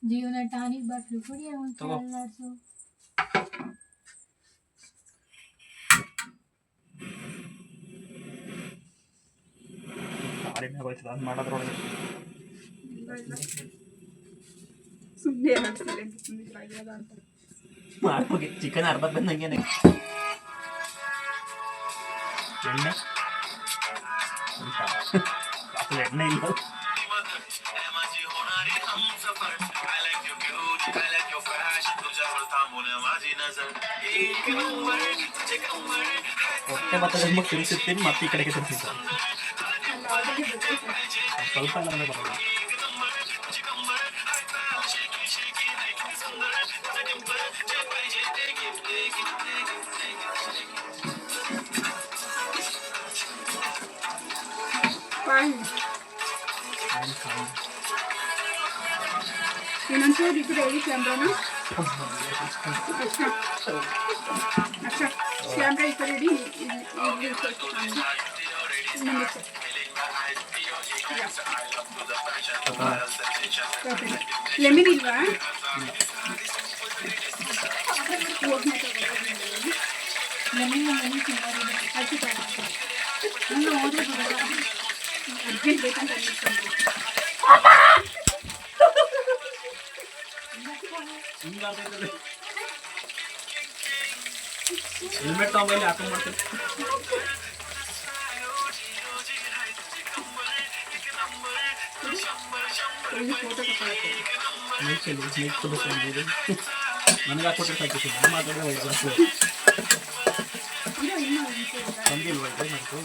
ಜೀವನ tonic bottle ಕುಡಿಯ ಮುಂಚೆ ಅಲ್ಲಾಡ್ಸು. ಮಾಡೋದ್ರೊಳಗೆ ಸುಮ್ಮನೆ ಮಾಡ್ಕೋಗಿ ಚಿಕನ್ ಅರ್ಧ ಬಂದಂಗೆ ಎಣ್ಣೆ ಎಣ್ಣೆ ಇಲ್ಲ ಹೊಟ್ಟೆ ಮತ್ತೆ ತಿನ್ಸಿರ್ತೀನಿ ಮತ್ತೆ ಈ ಕಡೆಗೆ ತಿನ್ಸಿರ್ತಾರೆ ಸ್ವಲ್ಪ ಎಲ್ಲ ಬರೋಲ್ಲ. ಇನ್ನೊಂಚೂರು ಇದ್ರೆ ಹೇಳಿ ಕ್ಯಾಮ್ರಾನ. अच्छा कैमरा इधर रेडी लेमन इल्वा अर्जेंट ಬೇಕಂತ ಹೆಲ್ಮೆಟ್ ತಗೊಂಬಲ್ಲಿ ಹಾಕೊಂಡ್ ಮಾಡ್ತೀನಿ. ನನಗೆ ಹಾಕೊಟ್ರೆ ಸಾಕಿಸಿ ನಾನು ಮಾತಾಡಿದ್ರೆ ಬಂದಿಲ್ವ ಮಾಡ್ತು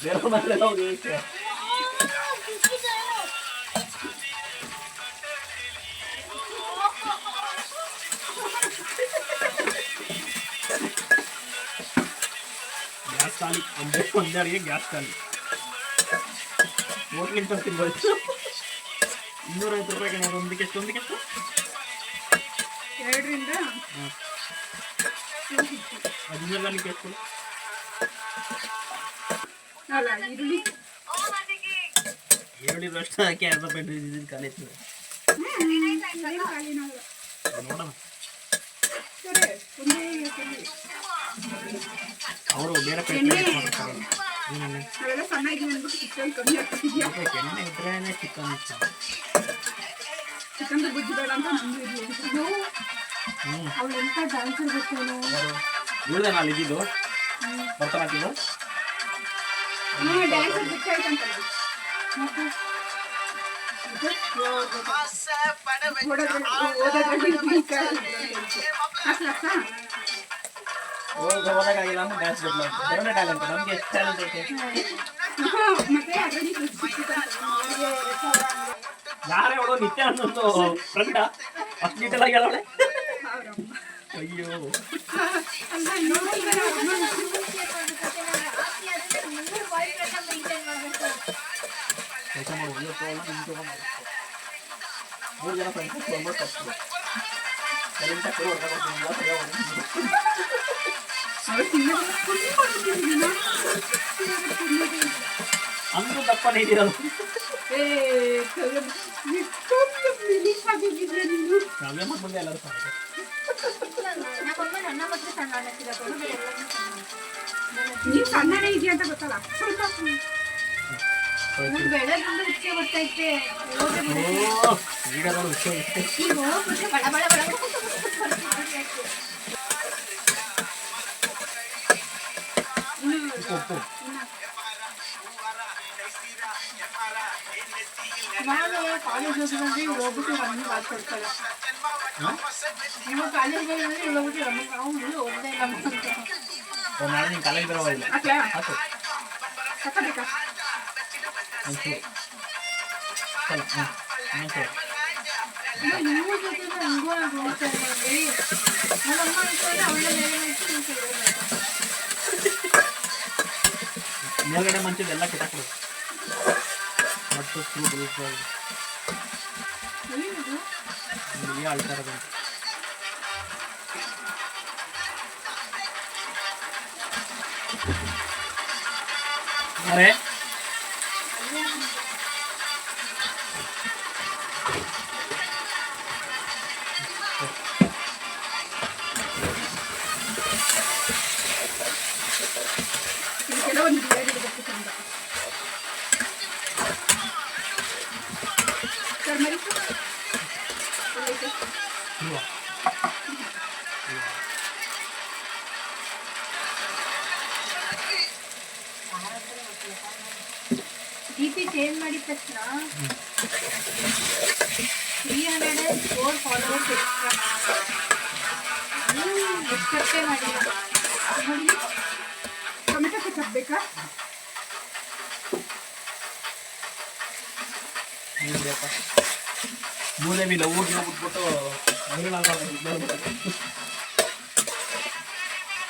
ಬೇರೆ ಮಾತ್ರ ಹೋಗಿ ಗ್ಯಾಸ್ ಖಾಲಿ ಒಂದೇ ಅಡಿಗೆ ಗ್ಯಾಸ್ ಖಾಲಿ 3 ಲೀಟರ್ ತಿನ್ಬೋದು. 250 ರೂಪಾಯಿಗೆ ನಾವು ಒಂದಕ್ಕೆ ಎಷ್ಟು 2ರಿಂದ ಹದಿನೈದಕ್ಕೆ ಎಷ್ಟು ಅಲ್ಲ ಈರುಳ್ಳಿ ಅಷ್ಟು ಹಾಕಿ ಅರ್ಧ ಪೆಟ್ಟು ಇದ್ದಿದ್ದು ಖಾಲಿ ಇರ್ತದೆ. ನೋಡೋಣ ಅವರು ಬೇರೆ ಎಣ್ಣೆ ಇದ್ರೇನೆ ಚಿಕನ್ ಚಿಕನ್ ಬುಜ್ಜಿ ಬೇಡ ಅಂತ ಅವಳು ಎಂತ ಡ್ಯಾನ್ಸರ್ ಗೊತ್ತೇನು ಇಳ್ದೆ ನಾನು ಇದ್ದಿದ್ದು ಭರತನಾಟ್ಯದು ಡ್ಯಾನ್ಸರ್ ಬಿಟ್ಟಾಯ್ತಂತಲ್ಲ ಹೋದಾಗಿಲ್ಲ ಅಂದ್ರೆ ಡ್ಯಾನ್ಸ್ ಬಿಟ್ಟು ಎರಡನೇ ಟ್ಯಾಲೆಂಟ್ ನಮಗೆ ಎಷ್ಟು ಟ್ಯಾಲೆಂಟ್ ಐತೆ. ಯಾರೇ ಅವಳು ನಿತ್ಯ ಅನ್ನೋದು ಫ್ರೆಂಡ ಅಷ್ಟು ಡೀಟೇಲ್ ಆಗಿ ಹೇಳೋಳೆ. ಅಯ್ಯೋ ಕೆಲಸ ಮಾಡುವ 3 ಜನ ಫ್ರೆಂಡ್ಸ್ ತೊಗೊಂಡ್ಬಿಟ್ಟು ಅಂದ್ರೂ ತಪ್ಪನೇ ಇದ್ದೀರಲ್ಲ. ನಾವೇ ಮಾಡ್ಬಂದೆ ಎಲ್ಲರೂ ನೀವು ಸಣ್ಣನೇ ಇದೆಯಾ ಅಂತ ಗೊತ್ತಲ್ಲ ಸ್ವಲ್ಪ ಬೆಳಗ್ಗೆ ಹುಚ್ಚೆ ಗೊತ್ತೈತೆ ಈಗ ಹುಚ್ಚೆ ಬಡ ಬಡ ಬಡ ನಾನು ಕಾಲೇಜ್ ಹೋಗಿದ್ರೆ ಹೋಗ್ಬಿಟ್ಟು ರನ್ನಿಂಗ್ ಮಾಡ್ಕೊಡ್ತಾರೆ. ನೀವು ಕಾಲೇಜ್ಗೆ ಹೋಗ್ಬಿಟ್ಟು ರನ್ನಿಂಗ್ ನಾವು ಹೋಗದೆ ಇಲ್ಲ ಅಂತ. ನಾಳೆ ನೀನು ಕಾಲೇಜ್ ಬರೋಲ್ಲ ಸಾಕಬೇಕಾ ನೀವು ಜೊತೆ ಹಂಗೂ ಹೋಗ್ತಾ ಇದ್ದೀವಿ. ನಮ್ಮಮ್ಮ ಇಟ್ಕೊಂಡು ಅವಳ ಮೇಲೆ ಮೇಲ್ಗಡೆ ಮಂಚಿದ ಎಲ್ಲ ಕಿತ್ತಾಕೊಡು ಮತ್ತು ಸ್ಕ್ರೂ ಆಳ್ತಾರ ಅರೆ DP ಚೇಂಜ್ ಮಾಡಿದ ತಕ್ಷಣ 304 ಫಾಲೋವರ್ಸ್ ಎಕ್ಸ್ಟ್ರಾ ಎಷ್ಟೇ ಮಾಡಿ ನೋಡಿ. ಟೊಮೆಟೊ ಕೆಚಪ್ ಬೇಕಾ? ಮೂಲೆ ಬಿ ಊರಿಗೆ ಹೋಗ್ಬಿಟ್ಬಿಟ್ಟು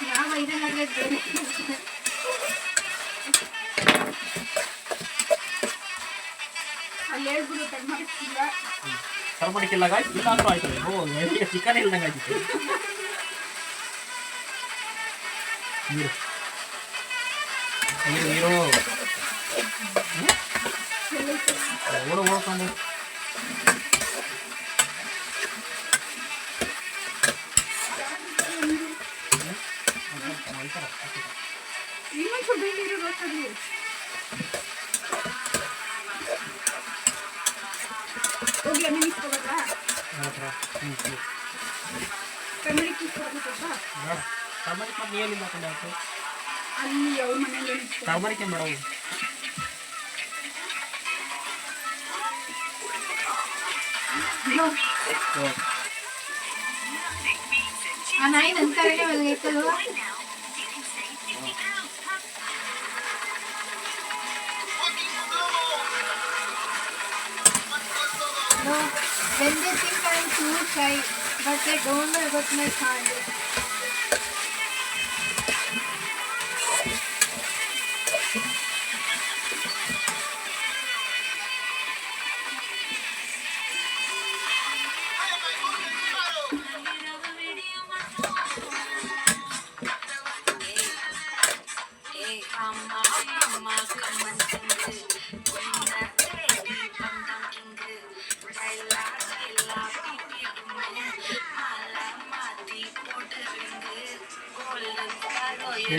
ಯಾವ ವೈರಲ್ ಆಗೋದು ಬೇರೆ. ಅಲ್ಲಿ ಹೇಳ್ಬಿಡು ಟರ್ಮರಿಕ್ಕಿಲ್ಲ. ಟರ್ಮರಿಕ್ ಇಲ್ಲ ಗಾಯ್ಸ್, ಇಲ್ಲ ಅಂದ್ರೂ ಆಯ್ತದೆ. ಚಿಕನ್ ಇಲ್ದಂಗೆ ಆಯ್ತು. ನೀರು ನೀರು ನೀರು ಓಡ ಓಡ್ಕೊಂಡು ಇನ್ನೊಂದು ಸ್ವಲ್ಪ ನೀರು ಬೇಕಾಗಿ ಹೋಗಿ ಅನ್ನ ಇಸ್ಕೊಬೇಕಾ? ಟರ್ಮರಿಕ್ ಇಸ್ಕೊಬೇಕಾ? ಟರ್ಮರಿಕ್ ಮತ್ತೆ ಏನಿಲ್ಲ ಹಾಕೊಂಡೆ ಆಯ್ತು. ಅಲ್ಲಿ ಅವ್ರ ಮನೇಲಿ ಟರ್ಮರಿಕ್ ಏನು ಬೇಡ. ಆ ನಾಯಿ ನನ್ನ ಕಡೆಗೆ ಒಳಗೈತಲ್ವಾ? When they think I'm too shy, but they don't know about my hand.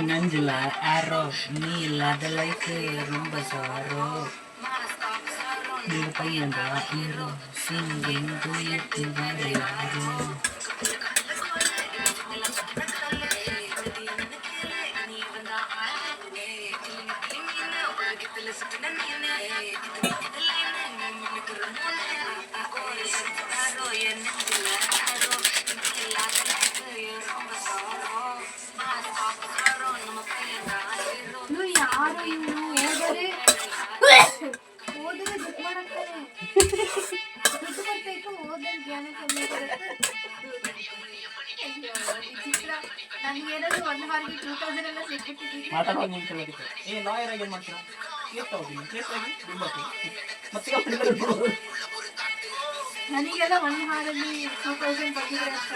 நெஞ்சில ஆரோ நீ இல்லாத லைஃப் ரொம்ப சாரோ நீ பையன்டா ஹீரோ சிங்கிங் டூயட் வேற யாரோ ಯಾರು ಇವನು ಓದರೆ ದುಡ್ಡು ಮಾಡಕ್ತಾರೆ. ದುಡ್ಡು ಬರ್ತೈತು, ಓದ್ರೆ ಜ್ಞಾನ ಕಮ್ಮಿ ಬರುತ್ತೆ. ವಿಚಿತ್ರ. ನನಗೇನಾದ್ರು 1 ಹಾರ್ಗೆ 2000 ಎಲ್ಲ ಸಿಕ್ಬಿಟ್ಟಿದ್ದೀವಿ. ಮಾತಾಡೋದು ನಿಂತ್ಕೊಳ್ಳೋದಕ್ಕೆ ಲಾಯರ್ ಆಗಿ ಏನು ಮಾಡ್ತೀರಾ? ಕೇಸ್ ತಗೋತೀನಿ, ಕೇಸ್ ಆಗಿ ಮತ್ತೆ ನನಗೆಲ್ಲ 1 ಹಾರಲ್ಲಿ 2000 ಬಂದಿದೆ ಅಂತ.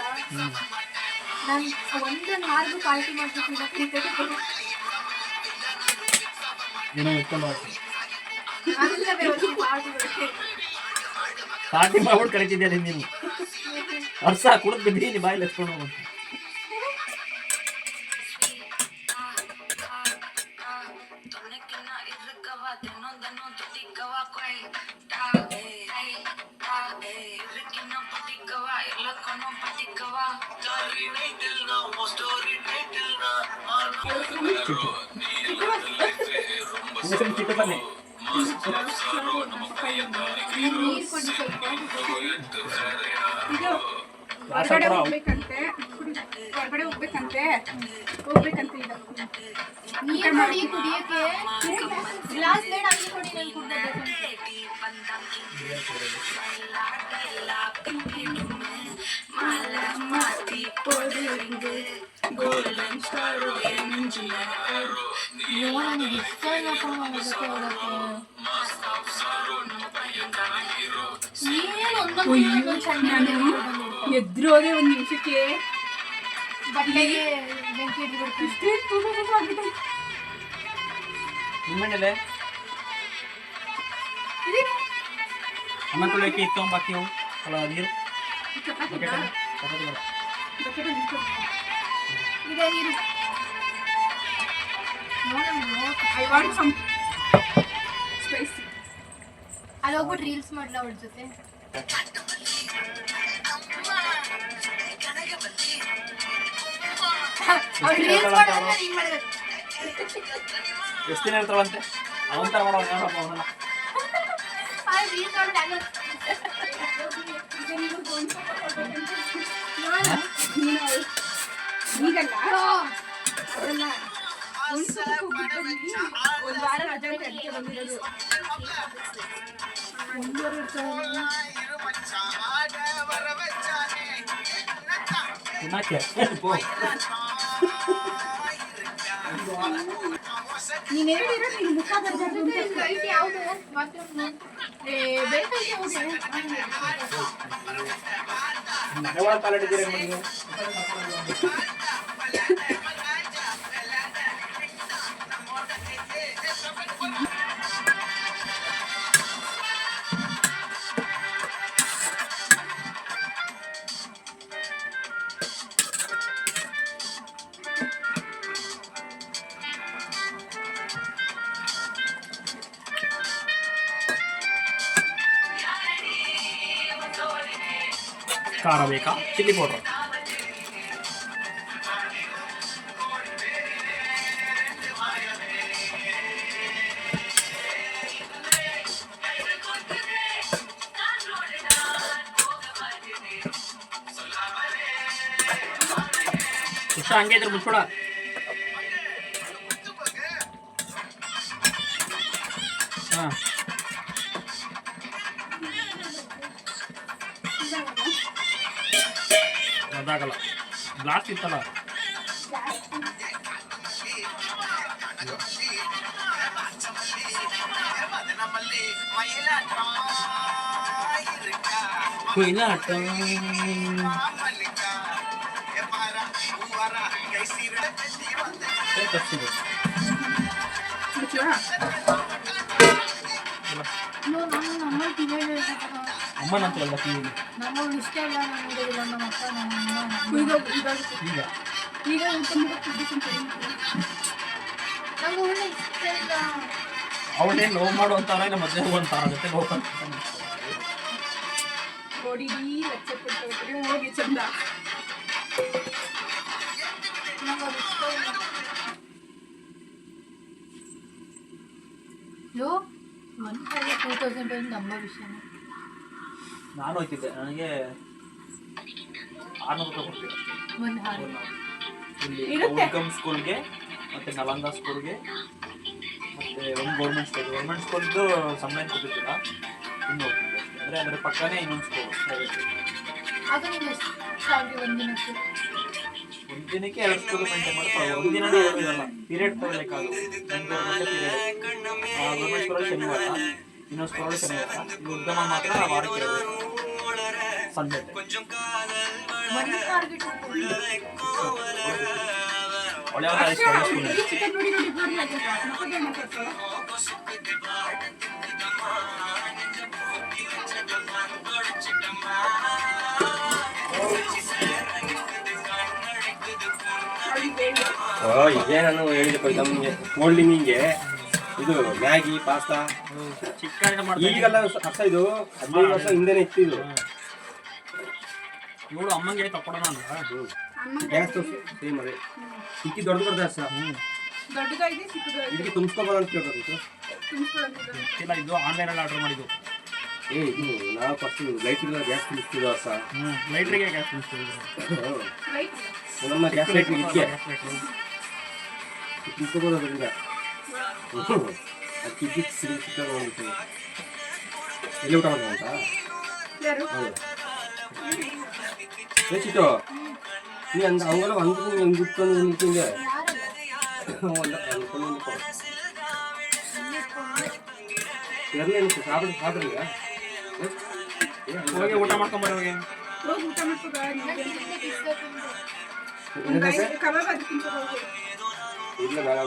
ನಾನು 1 ಹಾರ್ಗೂ ಪಾರ್ಟಿ ಮಾಡ್ತಿದ್ದೀನಿ. ಏನೋ ಇಟ್ಕೊಂಡು ಹೋಗ್ತೀನಿ. ಪಾರ್ಟಿ ಮಾಡ್ಬಿಟ್ಟು ಕರೀತಿದ್ದೀರಿ ನೀನು. ವರ್ಷ ಕುಡಿದು ಬಿದ್ದೀನಿ ಬಾಯಲ್ಲಿ ಎತ್ಕೊಂಡು ಹೋಗ್ಬೇಕು. ಚಿಕ್ಕಪ್ಪನೇ ಹೊರಗಡೆ ಹೋಗ್ಬೇಕಂತೆ, ನೀರು ಕೊಡಿ ಕುಡಿಯಕ್ಕೆ. ಗ್ಲಾಸ್ ಬೇಡ, ಅಲ್ಲಿ ಕೊಡಿ, ನಾನು ಕುಡ್ಬೇಕು. ಎದ್ರೋದೆ 1 ನಿಮಿಷಕ್ಕೆ ಬಟ್ಟೆಗೆ ಬೆಂಕಿ ಹಿಡಿದ್ಬಿಡ್ತೀನಿ. ನಿಮ್ಮನೇಲೆ ಅನ್ನ ತೊಳೆಯೋಕೆ ಇತ್ತು ಬಾಕಿ ಅವು ಅಲ್ಲ ನೀರು ಇದೆ ನೀರು. I want some spicy. ಅಲ್ಲಿ ಹೋಗ್ಬಿಟ್ಟು ರೀಲ್ಸ್ ಮಾಡ್ಲಾ ಅವಳ ಜೊತೆ. ಅವ್ರು ರೀಲ್ಸ್ ಮಾಡೋದಂದ್ರೆ ಹಿಂಗ್ ಮಾಡ್ಬೇಕು. ಎಷ್ಟು ದಿನ ಇರ್ತಾಳಂತೆ ಅವಂತರ ಮಾಡೋ ನೋಡಪ್ಪ ಅವನಲ್ಲ ಅವ್ರು ರೀಲ್ಸ್ ಮಾಡ್ಬಿಟ್ಟು ಹಂಗೆ ಈಗಲ್ಲ ಅಯ್ಯೋ, ಅದಲ್ಲ ಒಂದು ವಾರ ರಜೆ ಅಂತ ಅದಕ್ಕೆ ಬಂದಿರೋದು. ಒಂದೂವರೆ ವರ್ಷ ತಿನ್ನಕ್ಕೆ ನೀನ್ ಹೇಳಿರೋ ನಿನ್ ಮುಖ ಬರ್ಬಾರ್ದು ಅಂತ. ಇದು ಐತಿ ಯಾವ್ದು ಬಾತ್ರೂಮ್ ಬೇಕೈತಿ ಹೌದು ಮನೆ ಒಳಗೆ ಕಾಲಿಟ್ಟಿದ್ದೀರಿ ನಿಮಗೆ ಖಾರ ಬೇಕಾ ಚಿಲ್ಲಿ ಪೌಡ್ರ್ ಹಂಗೆ ಇದ್ರೆ ಮುಚ್ಕೊಡ ಹಾಂ ಅದಾಗಲ್ಲ ಗ್ಲಾಸ್ ಇತ್ತಲ್ಲ ಕೊಯ್ಲಾಟ ಅಮ್ಮನಂತ ಅಲ್ಲ ಟಿವಿಲಿ ನಮ್ಮವ್ಳು ಇಷ್ಟ ಇಲ್ಲ ನಾನು ನೋಡೋದಿಲ್ಲ ನಮ್ಮ ಅಪ್ಪ ನಮ್ಮ ಅಮ್ಮ ಈಗ ಈಗ ಊಟ ನಂಗೆ ಒಳ್ಳೆ ಇಷ್ಟ ಇಲ್ಲ ಅವಳೇ ನೋವು ಮಾಡು ಅಂತಾರ ಇಲ್ಲ ಮದುವೆ ಹೋಗು ಅಂತಾರ ಜೊತೆ ನೋವು ನೋಡಿ ಲಕ್ಷ ಕೊಟ್ಟು ಹೋಗಿ ಚಂದ. ನಂಗೆ ಅದು ಇಷ್ಟ ಇಲ್ಲ ಯೋ 2000 ನಮ್ಮ ವಿಷಯ ನಾನು ಹೋಗ್ತಿದ್ದೆ ನನಗೆ 600 ರೂಪಾಯಿ ಕೊಡ್ತೀವಿ ಒಂದು ಹಾಡು ಇಲ್ಲಿ ಇರುತ್ತೆ. ಉಳ್ಕಮ್ ಸ್ಕೂಲ್ಗೆ ಮತ್ತು ನಲಂದ ಸ್ಕೂಲ್ಗೆ ಮತ್ತು ಒಂದು ಗೌರ್ಮೆಂಟ್ ಸ್ಕೂಲ್ದು ಸಂಬಳ ಕೊಟ್ಟಿರ್ತಿಲ್ಲ ಇನ್ನು ಹೋಗ್ತಿದ್ದೆ ಅಂದರೆ ಅದರ ಪಕ್ಕನೇ ಇನ್ನೊಂದು ಸ್ಕೂಲ್ ಪ್ರೈವೇಟ್ ಆಗ ನೀವು ಎಷ್ಟು ಸ್ಯಾಲ್ರಿ ಒಂದು ದಿನಕ್ಕೆ ಒಂದು ದಿನಕ್ಕೆ 2 ಸ್ಕೂಲ್ ಮೇಂಟೈನ್ ಮಾಡ್ತಾರೆ ಒಂದು ದಿನನೇ ಇರೋದಿಲ್ಲ ಪೀರಿಯಡ್ ತಗೊಳ್ಬೇಕಾದ್ರು 8 ಗಂಟೆ ಪೀರಿಯಡ್ ಗೌರ್ಮೆಂಟ್ ಸ್ಕೂಲಲ್ಲಿ ಶನಿವಾರ ಇನ್ನೊಂದು ಸ್ಕೂಲಲ್ಲಿ ಶನಿವಾರ ಇದು ಉದ್ಯಮ ಮಾತ್ರ ವಾರಕ್ಕೆ ಇರೋದು ಸಂಜೆ ಒಂದು ಟಾರ್ಗೆಟ್ ಒಳ್ಳೆ ಒಳ್ಳೆ ಸ್ಕೂಲ್ ಚಿಕನ್ ನೋಡಿ ನೋಡಿ ಬೋರಿ ಆಗಿದೆ. ಮಕ್ಕಳೇನು ಮಾಡ್ತಾರೆ? ಇದೇ ನಾನು ಹೇಳಿದೆ ನಮಗೆ ಕೋಲ್ಡ್ ಡ್ರಿಂಕಿಂಗೆ ಇದು ಮ್ಯಾಗಿ ಪಾಸ್ತಾ ಚಿಕ್ಕ ಮಾಡ್ತಾರೆ ಈಗೆಲ್ಲ ವರ್ಷ ಇದು 15 ವರ್ಷ ಹಿಂದೆನೇ ಇತ್ತು ಇದು. ಇವಳು ಅಮ್ಮಂಗೆ ತಕೊಡೋಣ ಅಂತ ಗ್ಯಾಸ್ ಸೇಮ್ ಅದೇ ಸಿಕ್ಕಿ ದೊಡ್ಡದು ಬರ್ತದೆ ಸರ್. ದೊಡ್ಡದಾಗಿದೆ ಚಿಕ್ಕದಾಗಿದೆ ಇದಕ್ಕೆ ತುಂಬಿಸ್ಕೊಬೋದು ಅಂತ ಕೇಳ್ಬೇಕು. ತುಂಬಿಸ್ಕೊಳ್ಳೋದು. ಇಲ್ಲ ಇದು ಆನ್ಲೈನಲ್ಲಿ ಆರ್ಡರ್ ಮಾಡಿದ್ದು ಇದು ನಾವು ಫಸ್ಟ್ ಲೈಟ್ ಇಲ್ಲ ಗ್ಯಾಸ್ ತುಂಬಿಸ್ತಿದ್ವಿ ಸರ್. ಲೈಟ್ರಿಗೆ ಗ್ಯಾಸ್ ತುಂಬಿಸ್ತೀವಿ ರೈಟ್ ನಮ್ಮ ಗ್ಯಾಸ್ ಲೈಟ್ ಇದಕ್ಕೆ ಗ್ಯಾಸ್ ಲೈಟ್ರು ತುಂಬಿಸ್ಕೋಬೋದು ಅದರಿಂದ. ಅದು ಕಿಕ್ಕಿ ಸಿಕ್ಕ ಬಂದಿತ್ತು. ಎಲ್ಲಿ ಊಟ ಮಾಡೋದು ಅಂತ ಯಾರು ಹೌದು ಚಿಟ್ಟು ನೀ ಅಂದ ಅವಂಗೆಲ್ಲ ಒಂದು ಹೆಂಗೆ ಬಿಟ್ಕೊಂಡು ನಿಂತಿಂದೆ ಎರಡನೇ ಸಾಬ್ರಿಗೆ ಹೋಗಿ ಊಟ ಮಾಡ್ಕೊಂಬರೋಗೆ ಹೋಗಿ ಊಟ ಮಾಡ್ಕೋದ ಏನಕ್ಕೆ ಕಬಾಬ್ ಅದು ತಿನ್ಕೋದು. ಇಲ್ಲ ಬೇಡ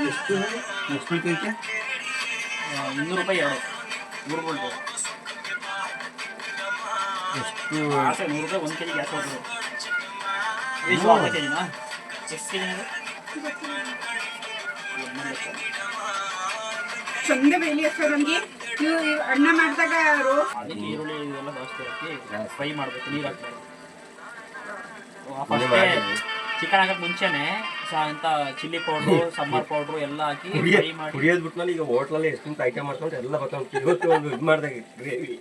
ಎಷ್ಟು ಎಷ್ಟು ಐತೆ 200 ರೂಪಾಯಿ 2 3 ಬೋಲ್ಟು ಎಷ್ಟು ಆಸೆ 100 ರೂಪಾಯಿ 1 ಕೆಜಿ ಗ್ಯಾಸ್ ಹೋಗ್ತದೆ ಎಷ್ಟು ಅರ್ಧ ಕೆಜಿನಾ ಎಷ್ಟು ಕೆಜಿ ಚಂದ ಬೇಲಿ ಹಚ್ಚೋ ನಮಗೆ ಅನ್ನ ಮಾಡಿದಾಗ ಅದಕ್ಕೆ ಈರುಳ್ಳಿ ಇದೆಲ್ಲ ಜಾಸ್ತಿ ಹಾಕಿ ಫ್ರೈ ಮಾಡಬೇಕು, ನೀರು ಹಾಕ್ಬಾರ್ದು. ಚಿಕನ್ ಹಾಕಕ್ಕೆ ಮುಂಚೆನೆ ಅಂತ ಚಿಲ್ಲಿ ಪೌಡ್ರು, ಸಾಂಬಾರ್ ಪೌಡ್ರು ಎಲ್ಲ ಹಾಕಿ ಫ್ರೈ ಮಾಡಿ ಕುಡಿಯೋದು ಬಿಟ್ಮೇಲೆ ಈಗ ಹೋಟ್ಲಲ್ಲಿ ಎಷ್ಟೊಂದು ಐಟಮ್ ಮಾಡ್ಕೊಂಡು ಎಲ್ಲ ಬರ್ತಾವೆ. ಇವತ್ತು ಒಂದು ಇದು ಮಾಡಿದಾಗ ಗ್ರೇವಿ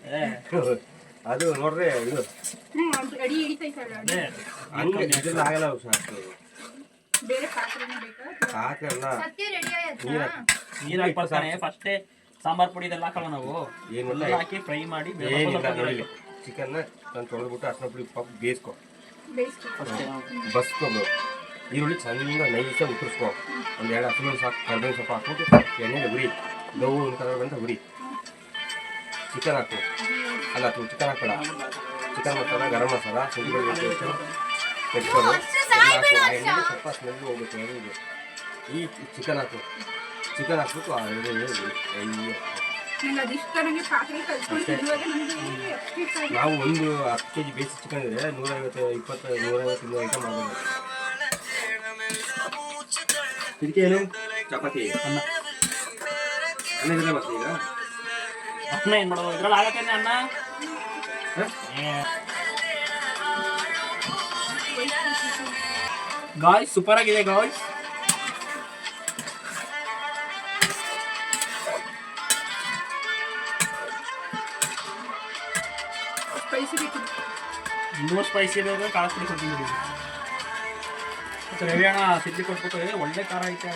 ಅದು ನೋಡ್ರೆ ಇದು ಅಡಿ ಹಿಡಿತೈತಲ್ಲ ಹಂಗೆ ಇದೆಲ್ಲ ಆಗಲ್ಲ ಸಾಕು. ಬೇರೆ ಪಾತ್ರೆನೇ ಬೇಕಾ? ಪಾತ್ರೆ ಎಲ್ಲ ನೀರು ಹಾಕ್ಬಾರ್ತಾನೆ. ಫಸ್ಟೇ ಸಾಂಬಾರ್ ಪುಡಿ ಇದೆಲ್ಲ ಹಾಕಲ್ಲ ನಾವು, ಏನಿಲ್ಲ ಹಾಕಿ ಫ್ರೈ ಮಾಡಿ ಏನಿಲ್ಲ ನೋಡಿ. ಚಿಕನ್ನ ನಾನು ತೊಳೆದ್ಬಿಟ್ಟು ಅರ್ಶಿನ ಪುಡಿ ಪಾಪ ಬೇಯಿಸ್ಕೊ, ಬಸ್ಕೊಂಡು ಈರುಳ್ಳಿ ಚೆನ್ನಾಗಿ ನೈಸಾಗಿ ಉತ್ತರಿಸ್ಕೊ. ಒಂದು 2 ಹಸಿರು ಸಾಕು, ಕರ್ಬೇವಿನ ಸೊಪ್ಪು ಹಾಕ್ಬಿಟ್ಟು ಎಣ್ಣೆಲಿ ಉರಿ, ನೋವು ಕಲರ್ ಬಂತ ಉರಿ. ಚಿಕನ್ ಹಾಕು, ಅಲ್ಲ ಚಿಕನ್ ಹಾಕಬೇಡ. ಚಿಕನ್ ಮಸಾಲ, ಗರಂ ಮಸಾಲ, ಶುಂಠಿ ಬೆಳ್ಳುಳ್ಳಿ ಪೇಸ್ಟು ತೆಗೆಸ್ಕೊಂಡು ಎಣ್ಣೆ ಸ್ವಲ್ಪ ಸ್ಮೆಲ್ ಹೋಗುತ್ತೆ. ಈ ಚಿಕನ್ ಹಾಕು, ಚಿಕನ್ ಹಾಕ್ಬಿಟ್ಟು ನಾವು ಒಂದು 10 kg ಬೇಯಿಸಿ ಚಿಕನ್ ಇದೆ 150 250 ಐಟಮ್ ಮಾಡ್ಬೋದು. ಇದಕ್ಕೆ ಏನು ಚಪಾತಿ ಅನ್ನ ಇದೆ ಮತ್ತೆ ಈಗ ಅನ್ನ ಏನು ಮಾಡೋದು ಇದ್ರಲ್ಲಿ ಆಗತ್ತೇನೆ ಅನ್ನ. ಗಾಯ್ಸ್ ಸೂಪರ್ ಆಗಿದೆ ಗಾಯ್ಸ್. ಇನ್ನೂ ಸ್ಪೈಸಿ ಬೇಕು, ಖಾರ ಪುಡಿ ಕೊಡ್ತೀನಿ. ರವಿ ಅಣ್ಣ ಸಿದ್ಧಿ ಕೊಟ್ಬಿಟ್ಟು ಒಳ್ಳೆ ಖಾರ ಐತೆ.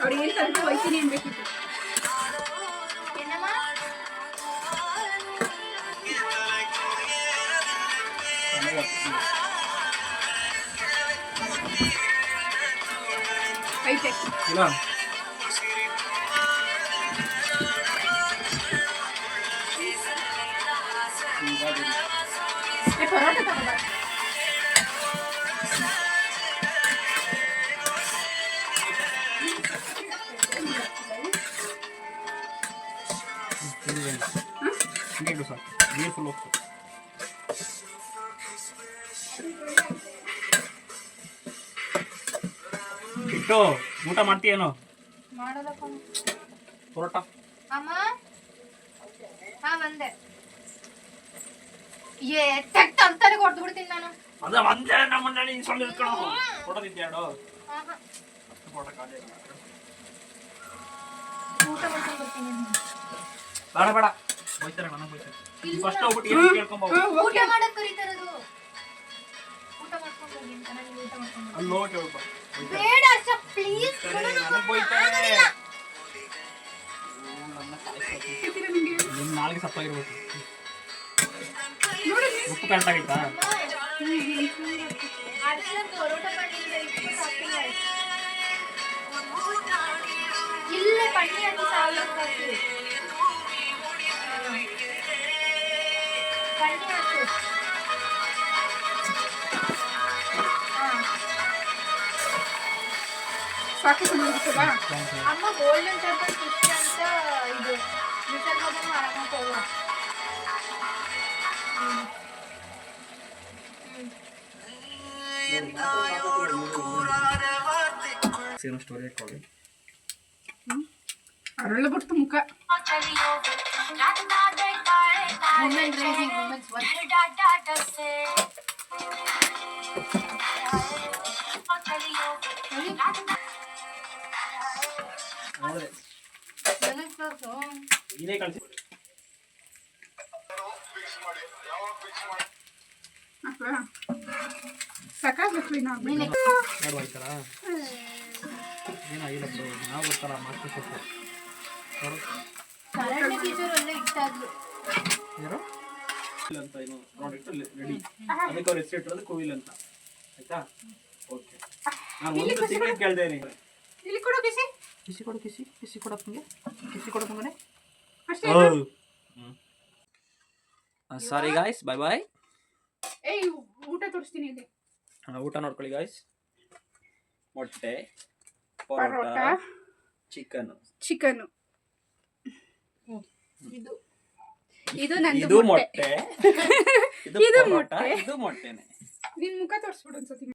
ಅವ್ರಿಗೆ ಸ್ವಲ್ಪ ವಯಸ್ಸಿನ ಏನ್ಬೇಕಿತ್ತು. ಐತೆ ಇಲ್ಲ ಪರೋಟ ತಗೋಬ. ನೀರು ಸಾಕು, ನೀರು ಫುಲ್ ಹೋಗ್ತು. ಬಿಟ್ಟು ಊಟ ಮಾಡ್ತೀಯೇನೋ ಪರೋಟ? ಅಮ್ಮ ಹಾ ಬಂದೆ. ತರ್ತಾನೆ ಕೊಡ್ತು ಬಿಡ್ತೀನಿ ನಾನು. ಅದ ಒಂದೇ ನಮ್ಮನ್ನ ನೀನು ಸೊಳ್ಳೆ ಇಟ್ಕೊಂಡು ಫೋಟೋ ತಿಂತ್ಯಾಡು. ಫೋಟೋ ಕಾಲೇ ಊಟ ಮಾಡ್ಕೊಂಡು ಬರ್ತೀನಿ. ಬೇಡ ಬೇಡ ಹೋಯ್ತಾರೆ, ನನಗೆ ಹೋಯ್ತಾರೆ. ಫಸ್ಟ್ ಹೋಗ್ಬಿಟ್ಟು ಏನು ಕೇಳ್ಕೊಂಬ. ಊಟ ಮಾಡಕ್ ಕರೀತಾರದು. ಊಟ ಮಾಡ್ಕೊಂಡು ಹೋಗಿ ಅಂತ ನಾನು ಊಟ ಮಾಡ್ಕೊಂಡು ಅಲ್ಲಿ ಹೋಗಿ ಹೋಗ್ಬಾ. ಬೇಡ ಅರ್ಷ ಪ್ಲೀಸ್. ನನಗೆ ಹೋಯ್ತಾರೆ. ನಿಮ್ಮ ನಾಳೆಗೆ ಸಪ್ಪಾಗಿರ್ಬೇಕು. ಉಪ್ಪು ಕರೆಕ್ಟ್ ಆಗೈತಾ? ಇಲ್ಲೇ ಪಣ್ಣಿ ಅಂತ ಸಾವಯವ ಪಣ್ಣಿ ಹಾಕು. ಅಮ್ಮ ಗೋಲ್ಡನ್ ಟೆಂಪಲ್ ಫಿಶ್ ಅಂತ ಇದು ನಿಸರ್ಗದನ್ನು ಆರಾಮಾಗಿ ಹೋಗುವ. ಸ್ಟೋರಿ ಇಟ್ಕೊಳ್ಳಿ. ಅರಳ ಬಿಡ್ತು ಮುಖ. Women rising women's work. ಇದೇ ಕಳಿಸಿ. ಸಾಕಾಗ್ಬೇಕು ಎರಡು ಹೋಯ್ತಾರ ಏನಾಗಿಲ್ಲ ಬಿಡು, ನಾವು ಗೊತ್ತಲ್ಲ ಮಾಸ್ಟರ್ ಕೊಟ್ಟು ಕರಾಟೆ ಟೀಚರ್ ಒಳ್ಳೆ ಇಷ್ಟ ಆದ್ರು. ಯಾರು ಅಂತ ಏನು ಪ್ರಾಡಕ್ಟ್ ರೆಡಿ, ಅದಕ್ಕೆ ಅವ್ರು ಹೆಸರು ಇಟ್ಟಿರೋದು ಕೋವಿಲ್ ಅಂತ. ಆಯ್ತಾ? ಓಕೆ, ನಾನು ಒಂದು ತಿಂಗಳಿಗೆ ಕೇಳ್ದೆ ನೀವು. ಇಲ್ಲಿ ಕೊಡು ಕಿಸಿ. ಕಿಸಿ ಕೊಡು, ಕಿಸಿ ಕಿಸಿ ಕೊಡಪ್ಪ ನಿಮಗೆ, ಕಿಸಿ ಕೊಡಪ್ಪ ಮಗನೇ. ಅಷ್ಟೇ. ಸಾರಿ ಗಾಯ್ಸ್, ಬಾಯ್ ಬಾಯ್. ಏಯ್ ಊಟ ತೋರಿಸ್ತೀನಿ ಇಲ್ಲಿ. ಊಟ ನೋಡ್ಕೊಳ್ಳಿ ಗಾಯ್ಸ್. ಮೊಟ್ಟೆ, ಪರೋಟ, ಚಿಕನ್, ಚಿಕನ್, ಇದು ಇದು ನಂದು ಇದು ಮೊಟ್ಟೆ. ಮೊಟ್ಟೆ ಇದು ಇದು ಪರೋಟ ಮೊಟ್ಟೆ. ಇದು ಮೊಟ್ಟೆನೆ. ನಿನ್ ಮುಖ ತೋರಿಸ್ಬಿಡು ಒಂದ್ಸತಿ